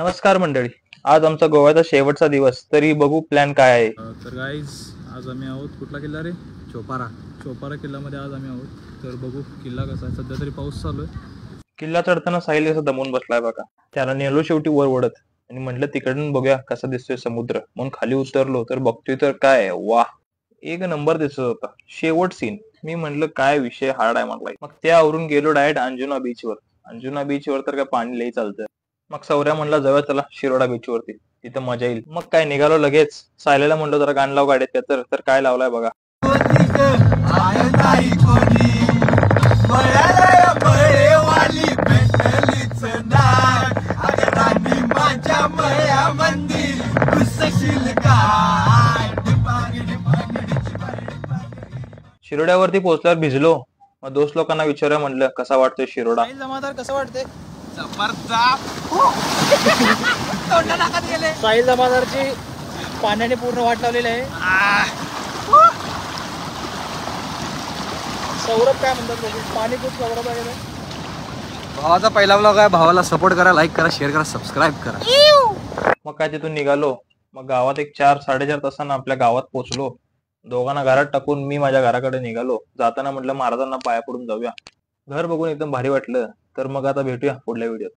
नमस्कार मंडळी. आज आमचा गोव्याचा शेवटचा दिवस, तरी बघू प्लॅन काय आहे. तर गाईज आज आम्ही आहोत कुठला किल्ला रे? चोपारा किल्ल्यामध्ये आज आम्ही आहोत. तर बघू किल्ला कसा आहे. सध्या तरी पाऊस चालू आहे. किल्ला चढताना साहिल कसा दमून बसलाय बघा. त्याला नेलो शेवटी वर ओढत आणि म्हटलं तिकडून बघूया कसा दिसतोय समुद्र. म्हणून खाली उतरलो तर बघतोय तर काय वाह, एक नंबर दिसत होता. शेवट सीन. मी म्हटलं काय विषय हार्ड आहे म्हटलं. मग त्यावरून गेलो डायरेक्ट अंजुना बीचवर. अंजुना बीचवर तर काय पाणी लई चालतं. मग सौर्या म्हणला जाऊया चला शिरोडा बीच वरती, तिथं मजा येईल. मग काय निघालो लगेच. सायलेला म्हणलो जरा गाण लाव गाड्यात त्या, तर काय लावलाय बघा. शिरोड्यावरती पोहोचल्यावर भिजलो. मग दोस्त लोकांना विचारूया म्हणलं कसा वाटतोय शिरोडा. जमादार कसं वाटतंय? जबरदस्त. साहिल जमादारची पाण्याने पूर्ण वाट लावलेली आहे. सौरभ काय म्हणतात बघू. पाणी खूप सौरभ आहे. भावाचा पहिला ब्लॉग आहे. भावाला सपोर्ट करा, लाईक करा, शेअर करा, सबस्क्राईब करा. मग काय तिथून निघालो. मग गावात एक 4-4:30 तासांना आपल्या गावात पोहोचलो. दोघांना घरात टाकून मी माझ्या घराकडे निघालो. जाताना म्हटलं महाराजांना पाया पडून जाऊया. घर बघून एकदम भारी वाटलं. तर मग आता भेटूया पुढल्या व्हिडिओत.